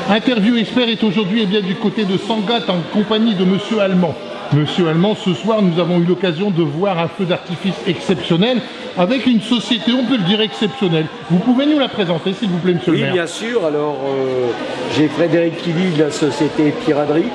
Interview Expert est aujourd'hui bien du côté de Sangatte en compagnie de Monsieur Allemand. Monsieur Allemand, ce soir, nous avons eu l'occasion de voir un feu d'artifice exceptionnel avec une société, on peut le dire, exceptionnelle. Vous pouvez nous la présenter, s'il vous plaît, Monsieur le maire? Oui, bien sûr. Alors, j'ai Frédéric Killy de la société Piradric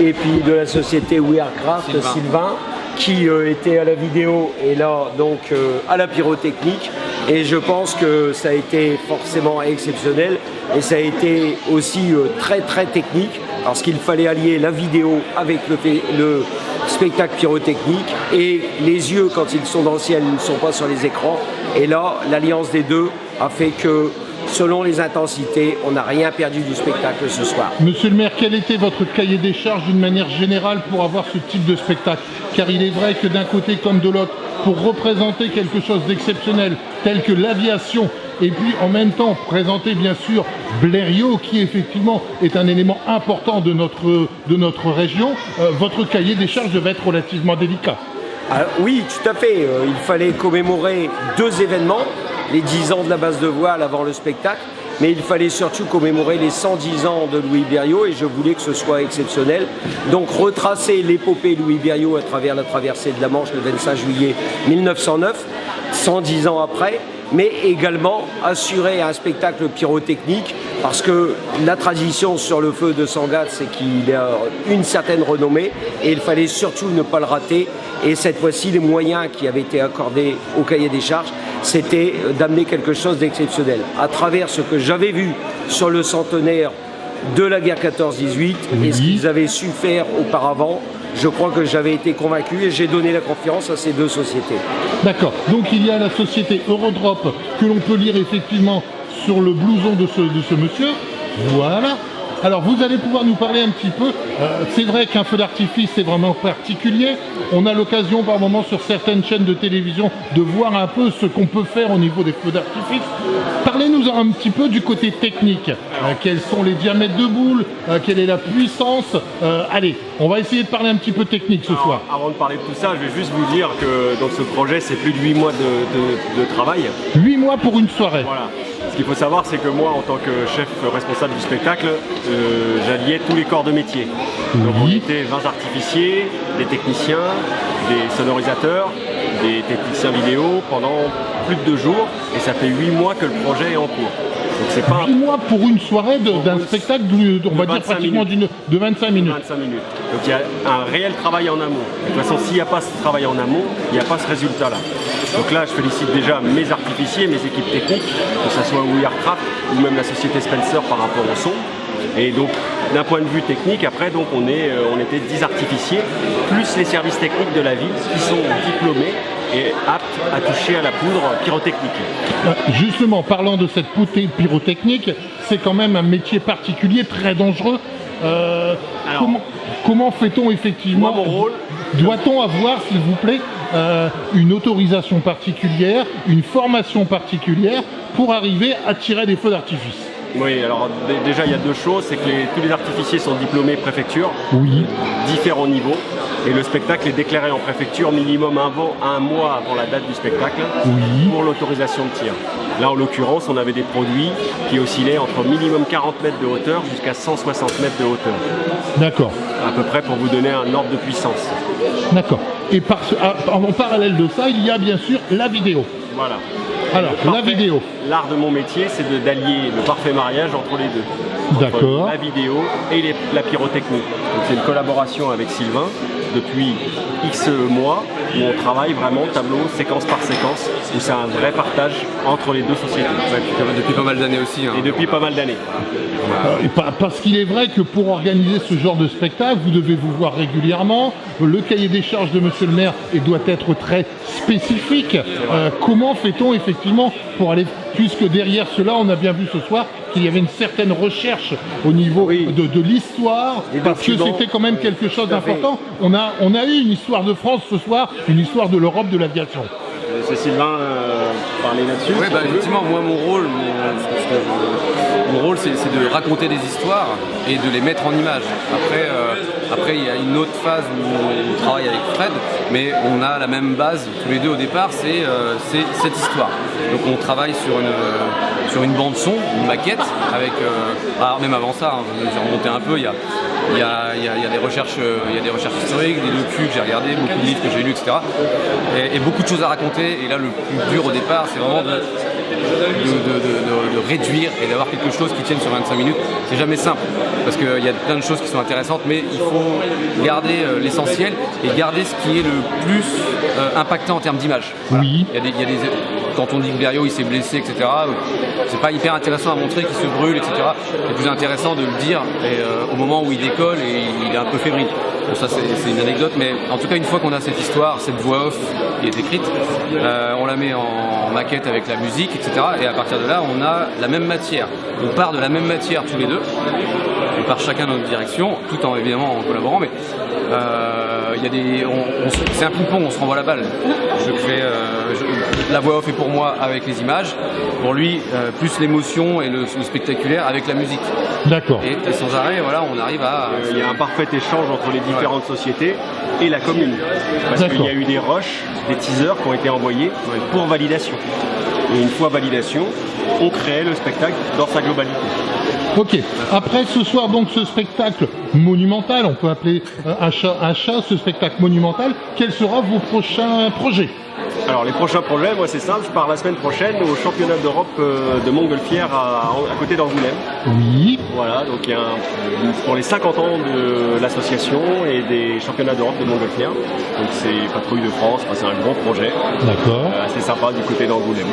et puis de la société Wearcraft, Sylvain, qui était à la vidéo et là, donc, à la pyrotechnique. Et je pense que ça a été forcément exceptionnel et ça a été aussi très technique parce qu'il fallait allier la vidéo avec le spectacle pyrotechnique et les yeux, quand ils sont dans le ciel, ils ne sont pas sur les écrans. Et là, l'alliance des deux a fait que, selon les intensités, on n'a rien perdu du spectacle ce soir. Monsieur le maire, quel était votre cahier des charges d'une manière générale pour avoir ce type de spectacle? Car il est vrai que d'un côté comme de l'autre, pour représenter quelque chose d'exceptionnel, tel que l'aviation, et puis en même temps présenter bien sûr Blériot, qui effectivement est un élément important de notre région, votre cahier des charges devait être relativement délicat. Alors, oui, tout à fait. Il fallait commémorer deux événements, les 10 ans de la base de voile avant le spectacle, mais il fallait surtout commémorer les 110 ans de Louis Blériot et je voulais que ce soit exceptionnel. Donc retracer l'épopée Louis Blériot à travers la traversée de la Manche le 25 juillet 1909, 110 ans après, mais également assurer un spectacle pyrotechnique parce que la tradition sur le feu de Sangatte, c'est qu'il a une certaine renommée et il fallait surtout ne pas le rater. Et cette fois-ci, les moyens qui avaient été accordés au cahier des charges, c'était d'amener quelque chose d'exceptionnel. À travers ce que j'avais vu sur le centenaire de la guerre 14-18 et ce qu'ils avaient su faire auparavant, je crois que j'avais été convaincu et j'ai donné la confiance à ces deux sociétés. D'accord. Donc il y a la société Eurodrop que l'on peut lire effectivement sur le blouson de ce monsieur. Voilà. Alors vous allez pouvoir nous parler un petit peu, c'est vrai qu'un feu d'artifice c'est vraiment particulier, on a l'occasion par moment sur certaines chaînes de télévision de voir un peu ce qu'on peut faire au niveau des feux d'artifice. Parlez-nous un petit peu du côté technique, quels sont les diamètres de boules, quelle est la puissance, allez, on va essayer de parler un petit peu technique ce soir. Avant de parler de tout ça, je vais juste vous dire que dans ce projet c'est plus de 8 mois de travail. 8 mois pour une soirée. Voilà. Ce qu'il faut savoir, c'est que moi, en tant que chef responsable du spectacle, j'alliais tous les corps de métier. Donc on était 20 artificiers, des techniciens, des sonorisateurs, des techniciens vidéo pendant plus de 2 jours et ça fait 8 mois que le projet est en cours. Donc c'est pas 8 mois pour une soirée d'un spectacle, on va dire pratiquement de 25 minutes. 25 minutes. Donc il y a un réel travail en amont. De toute façon, s'il n'y a pas ce travail en amont, il n'y a pas ce résultat-là. Donc là, je félicite déjà mes artificiers, mes équipes techniques, que ce soit Wearcraft ou même la société Spencer par rapport au son. Et donc, d'un point de vue technique, après, donc, on était 10 artificiers, plus les services techniques de la ville qui sont diplômés et aptes à toucher à la poudre pyrotechnique. Justement, parlant de cette poudre pyrotechnique, c'est quand même un métier particulier, très dangereux. Comment fait-on effectivement? Moi, mon rôle, doit-on avoir, s'il vous plaît, une autorisation particulière, une formation particulière pour arriver à tirer des feux d'artifice? Oui, alors déjà il y a deux choses, c'est que tous les artificiers sont diplômés préfecture, différents niveaux, et le spectacle est déclaré en préfecture minimum un mois avant la date du spectacle pour l'autorisation de tir. Là en l'occurrence on avait des produits qui oscillaient entre minimum 40 mètres de hauteur jusqu'à 160 mètres de hauteur. D'accord. À peu près pour vous donner un ordre de puissance. D'accord. Et en parallèle de ça, il y a bien sûr la vidéo. Voilà. Alors, la vidéo. L'art de mon métier, c'est d'allier le parfait mariage entre les deux. D'accord. La vidéo et la pyrotechnie. Donc c'est une collaboration avec Sylvain depuis X mois où on travaille vraiment tableau, séquence par séquence, où c'est un vrai partage entre les deux sociétés. Ouais, depuis pas mal d'années aussi. Hein. Et depuis pas mal d'années. Parce qu'il est vrai que pour organiser ce genre de spectacle, vous devez vous voir régulièrement. Le cahier des charges de Monsieur le maire doit être très spécifique. Comment fait-on effectivement pour aller, puisque derrière cela, on a bien vu ce soir qu'il y avait une certaine recherche au niveau de l'histoire, parce que c'était quand même quelque chose d'important. On a eu une histoire de France ce soir, une histoire de l'Europe de l'aviation. C'est Sylvain parler là-dessus. Oui, effectivement, moi mon rôle, c'est de raconter des histoires et de les mettre en images. Après il y a une autre phase où on travaille avec Fred, mais on a la même base tous les deux au départ, c'est cette histoire. Donc on travaille sur une bande son, une maquette avec Alors même avant ça, j'ai remonté un peu, il y a des recherches historiques, des docus que j'ai regardés, beaucoup de livres que j'ai lus, etc. Et beaucoup de choses à raconter. Et là, le plus dur au départ, c'est vraiment de réduire et d'avoir quelque chose qui tienne sur 25 minutes. C'est jamais simple, parce qu'il y a plein de choses qui sont intéressantes, mais il faut garder l'essentiel et garder ce qui est le plus impactant en termes d'image. Voilà. Oui. Quand on dit que Blériot il s'est blessé, etc., c'est pas hyper intéressant à montrer qu'il se brûle, etc. C'est plus intéressant de le dire au moment où il décolle et il est un peu fébrile. Bon, ça c'est une anecdote, mais en tout cas une fois qu'on a cette histoire, cette voix off qui est écrite, on la met en maquette avec la musique, etc. Et à partir de là, on a la même matière. On part de la même matière tous les deux. On part chacun dans notre direction, tout en évidemment en collaborant, mais c'est un ping-pong, on se renvoie la balle. La voix off est pour moi avec les images, pour lui plus l'émotion et le spectaculaire avec la musique. D'accord. Et sans arrêt, voilà, on arrive à... Il y a un parfait échange entre les différentes sociétés et la commune. Parce qu'il y a eu des rushs, des teasers qui ont été envoyés pour validation. Et une fois validation, on crée le spectacle dans sa globalité. Ok. Après ce soir, donc, ce spectacle monumental, on peut appeler un chat, ce spectacle monumental, quels seront vos prochains projets? Alors les prochains projets, moi c'est simple, je pars la semaine prochaine au championnat d'Europe de montgolfière à côté d'Angoulême. Oui. Voilà, donc il y a pour les 50 ans de l'association et des championnats d'Europe de montgolfière. Donc c'est Patrouille de France, c'est un gros projet. D'accord. Assez sympa du côté d'Angoulême.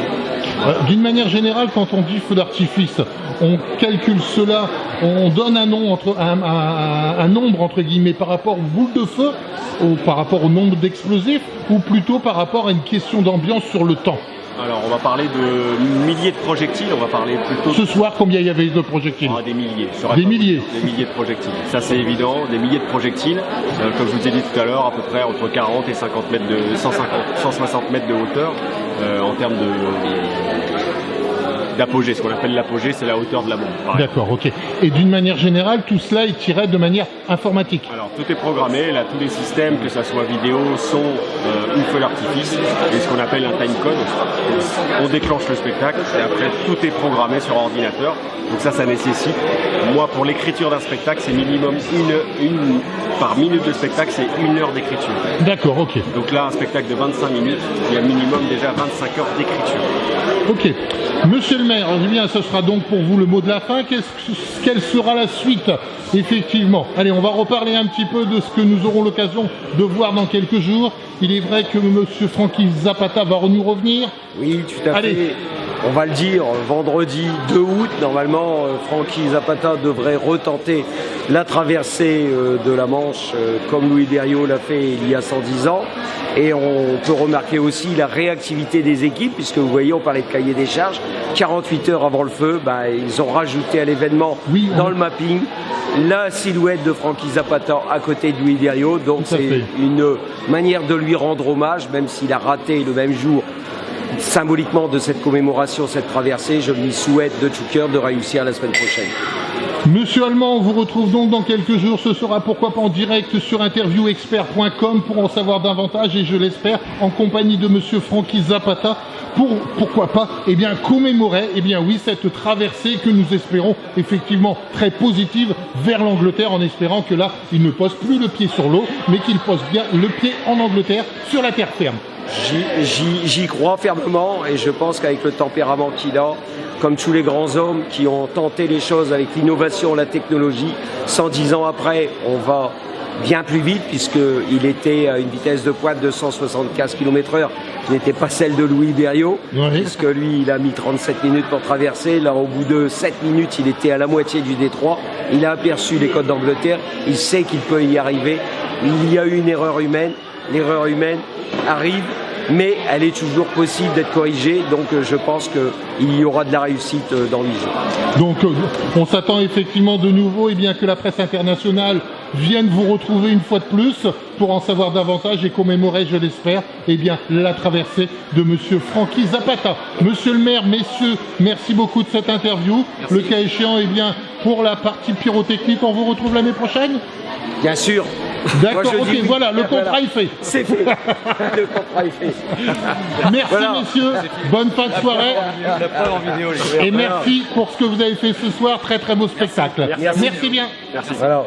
D'une manière générale, quand on dit feu d'artifice, on calcule cela, on donne un nombre entre guillemets par rapport aux boules de feu, ou par rapport au nombre d'explosifs, ou plutôt par rapport à une question d'ambiance sur le temps. Alors on va parler de milliers de projectiles, on va parler plutôt... Ce soir, combien il y avait de projectiles? Des milliers. Des milliers. Des milliers de projectiles. Ça c'est évident, des milliers de projectiles. Comme je vous ai dit tout à l'heure, à peu près entre 40 et 50 mètres de 160 mètres de hauteur en termes d'apogée. Ce qu'on appelle l'apogée, c'est la hauteur de la bombe. D'accord, ok. Et d'une manière générale, tout cela est tiré de manière informatique. Alors tout est programmé, là tous les systèmes, que ce soit vidéo, son ou feu d'artifice, et ce qu'on appelle un time code. On déclenche le spectacle et après tout est programmé sur ordinateur. Donc ça nécessite, moi pour l'écriture d'un spectacle, c'est minimum par minute de spectacle, c'est 1 heure d'écriture. D'accord, ok. Donc là, un spectacle de 25 minutes, il y a minimum déjà 25 heures d'écriture. Ok. Monsieur le maire, eh bien, ce sera donc pour vous le mot de la fin. Quelle sera la suite, effectivement? Allez, on va reparler un petit peu de ce que nous aurons l'occasion de voir dans quelques jours. Il est vrai que monsieur Francky Zapata va nous revenir. Oui, tout à fait. On va le dire, vendredi 2 août, normalement, Francky Zapata devrait retenter la traversée de la Manche comme Louis Blériot l'a fait il y a 110 ans. Et on peut remarquer aussi la réactivité des équipes, puisque vous voyez, on parlait de cahier des charges. 48 heures avant le feu, ils ont rajouté à l'événement dans le mapping la silhouette de Francky Zapata à côté de Louis Blériot. Donc c'est une manière de lui rendre hommage, même s'il a raté le même jour symboliquement de cette commémoration, cette traversée. Je lui souhaite de tout cœur de réussir la semaine prochaine. Monsieur Allemand, on vous retrouve donc dans quelques jours. Ce sera pourquoi pas en direct sur interviewexpert.com pour en savoir davantage et je l'espère en compagnie de monsieur Francky Zapata pour, pourquoi pas, commémorer, cette traversée que nous espérons effectivement très positive vers l'Angleterre, en espérant que là, il ne pose plus le pied sur l'eau, mais qu'il pose bien le pied en Angleterre, sur la terre ferme. J'y crois fermement et je pense qu'avec le tempérament qu'il a, comme tous les grands hommes qui ont tenté les choses avec l'innovation, la technologie, 110 ans après, on va bien plus vite puisqu'il était à une vitesse de pointe de 175 km/h, qui n'était pas celle de Louis Blériot, puisque lui, il a mis 37 minutes pour traverser. Là, au bout de 7 minutes, il était à la moitié du détroit. Il a aperçu les côtes d'Angleterre. Il sait qu'il peut y arriver. Il y a eu une erreur humaine. L'erreur humaine arrive, mais elle est toujours possible d'être corrigée, donc je pense qu'il y aura de la réussite dans 8 jours. Donc on s'attend effectivement de nouveau que la presse internationale vienne vous retrouver une fois de plus pour en savoir davantage et commémorer, je l'espère, la traversée de monsieur Francky Zapata. Monsieur le maire, messieurs, merci beaucoup de cette interview. Merci. Le cas échéant, pour la partie pyrotechnique, on vous retrouve l'année prochaine? Bien sûr, D'accord, Moi, je ok, dis oui. voilà, le contrat est fait. C'est fait. Le contrat est fait. Merci Voilà. messieurs, bonne fin de soirée. La preuve en vidéo, les gars. Et merci pour ce que vous avez fait ce soir, très très beau spectacle. Merci bien. Merci. Voilà.